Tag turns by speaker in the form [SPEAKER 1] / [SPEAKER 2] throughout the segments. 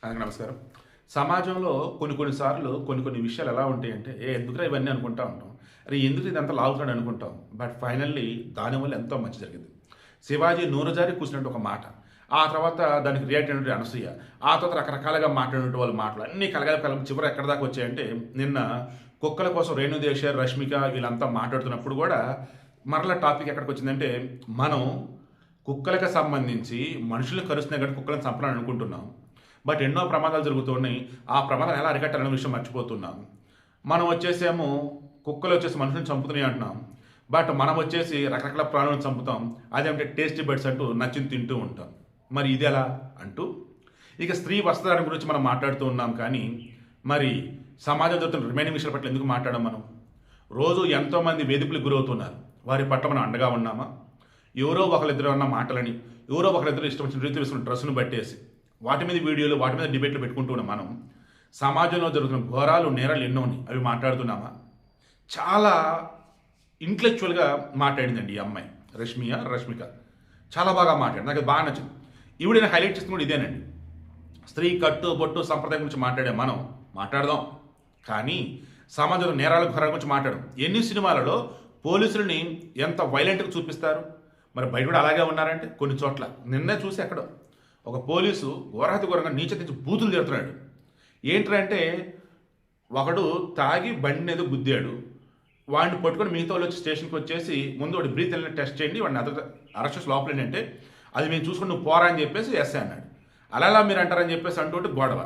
[SPEAKER 1] అందరికీ నమస్కారం. సమాజంలో కొన్ని సార్లు కొన్ని విషయాలు ఎలా ఉంటాయంటే, ఎందుకురా ఇవన్నీ అనుకుంటా ఉంటాం. అరే ఎందుకు ఇదంతా లాగుతున్నాడు అనుకుంటాం. బట్ ఫైనల్లీ దానివల్ల ఎంతో మంచి జరిగింది. శివాజీ నూరజారి కూర్చున్నట్టు ఒక మాట. ఆ తర్వాత దానికి రియాక్ట్ అయినటువంటి అనసూయ. ఆ తర్వాత రకరకాలుగా మాట్లాడినటువంటి వాళ్ళ మాటలు అన్నీ కలగలిపి చివరి ఎక్కడి దాకా వచ్చాయంటే, నిన్న కుక్కల కోసం రేణుదేశ, రష్మిక వీళ్ళంతా మాట్లాడుతున్నప్పుడు కూడా మరలా టాపిక్ ఎక్కడికి వచ్చిందంటే, మనం కుక్కలకు సంబంధించి మనుషులు కరుస్తున్నాయి కాబట్టి కుక్కలను చంపాలని అనుకుంటున్నాం. బట్ ఎన్నో ప్రమాదాలు జరుగుతున్నాయి. ఆ ప్రమాదాలు ఎలా అరికట్టాలనే విషయం మర్చిపోతున్నాం. మనం వచ్చేసేమో కుక్కలు వచ్చేసి మనుషులను చంపుతున్నాయి అంటున్నాం. బట్ మనం వచ్చేసి రకరకాల ప్రాణులను చంపుతాం. అదేంటే టేస్టీ బర్డ్స్ అంటూ నచ్చింది తింటూ ఉంటాం. మరి ఇది ఎలా అంటూ ఇక స్త్రీ వస్త్రధారణ గురించి మనం మాట్లాడుతూ ఉన్నాం. కానీ మరి సమాజం జరుగుతున్న రిమైనింగ్ విషయాల పట్ల ఎందుకు మాట్లాడడం మనం? రోజు ఎంతోమంది వేధింపులకు గురవుతున్నారు. వారి పట్ల మనం అండగా ఉన్నామా? ఎవరో ఒకరిద్దరు అన్న మాటలని, ఎవరో ఒకరిద్దరు ఇష్టం వచ్చిన రీతి వేసుకున్న డ్రెస్సును బట్టేసి వాటి మీద వీడియోలు, వాటి మీద డిబేట్లు పెట్టుకుంటున్నాం. మనం సమాజంలో జరుగుతున్న ఘోరాలు, నేరాలు ఎన్నోని అవి మాట్లాడుతున్నామా? చాలా ఇంటలెక్చువల్గా మాట్లాడిందండి ఈ అమ్మాయి రష్మిక చాలా బాగా మాట్లాడింది. నాకు బాగా నచ్చింది. ఈవిడ నేను హైలైట్ చేస్తున్న కూడా ఇదేనండి. స్త్రీ కట్టు బొట్టు సంప్రదాయం గురించి మాట్లాడే మనం మాట్లాడదాం, కానీ సమాజంలో నేరాల ఘోరాల గురించి మాట్లాడడం. ఎన్ని సినిమాలలో పోలీసులని ఎంత వైలెంట్గా చూపిస్తారు. మరి బయట కూడా అలాగే ఉన్నారంటే కొన్ని చోట్ల నిన్నే చూసి ఎక్కడో ఒక పోలీసు ఘోరాతి ఘోరంగా నీచెత్తించి బూతులు తిడుతున్నాడు. ఏంటంటే ఒకడు తాగి బండి ఏదో గుద్దాడు. వాడిని పట్టుకొని మిగతా వాళ్ళు వచ్చి స్టేషన్కి వచ్చేసి ముందు వాడి బ్రీత్ వెళ్ళిన టెస్ట్ చేయండి, వాడిని అరెస్ట్ చేసి లోపల ఏంటంటే అది మేము చూసుకుని నువ్వు పోరా అని చెప్పేసి ఎస్ఐ అన్నాడు. అలా మీరు అంటారని చెప్పేసి అంటుంటే గొడవ.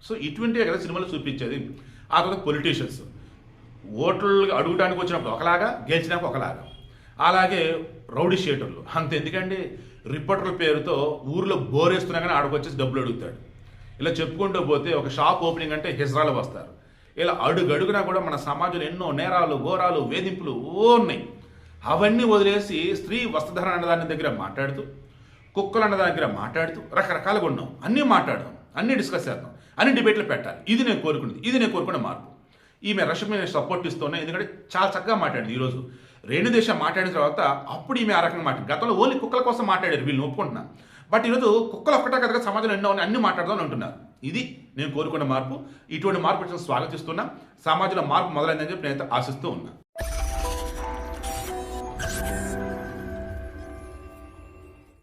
[SPEAKER 1] సో ఇటువంటివే కదా సినిమాలో చూపించేది. ఆ తర్వాత పొలిటీషియన్స్ ఓట్లు అడుగుడానికి వచ్చినప్పుడు ఒకలాగా, గెలిచినాక ఒకలాగా. అలాగే రౌడీ షీటర్లు అంత ఎందుకండి, రిపోర్టర్ల పేరుతో ఊర్లో బోరేస్తున్నా కానీ ఆడకొచ్చేసి డబ్బులు అడుగుతాడు. ఇలా చెప్పుకుంటూ పోతే ఒక షాప్ ఓపెనింగ్ అంటే హిజ్రాలు వస్తారు. ఇలా అడుగడుగునా కూడా మన సమాజంలో ఎన్నో నేరాలు, ఘోరాలు, వేధింపులు ఉన్నాయి. అవన్నీ వదిలేసి స్త్రీ వస్త్రధారణ అన్నదాని దగ్గర మాట్లాడుతూ, కుక్కలు అన్నదాని దగ్గర మాట్లాడుతూ రకరకాలుగా ఉన్నాం. అన్నీ మాట్లాడదాం, అన్నీ డిస్కస్ చేద్దాం, అన్ని డిబేట్లు పెట్టాలి. ఇది నేను కోరుకునే మార్పు. ఈమె రష్మి సపోర్ట్ ఇస్తున్నాయి. ఎందుకంటే చాలా చక్కగా మాట్లాడింది. ఈరోజు రేణుదేశ మాట్లాడిన తర్వాత అప్పుడు ఈమె ఆ రకంగా మాట్లాడింది. గతంలో ఓన్లీ కుక్కల కోసం మాట్లాడారు, వీళ్ళు ఒప్పుకుంటున్నా. బట్ ఈరోజు కుక్కలు ఒక్కటే కదా సమాజంలో ఎన్నో అన్ని మాట్లాడదామని అంటున్నారు. ఇది నేను కోరుకున్న మార్పు. ఇటువంటి మార్పు స్వాగతిస్తున్నా. సమాజంలో మార్పు మొదలైందని చెప్పి నేను ఆశిస్తూ ఉన్నా.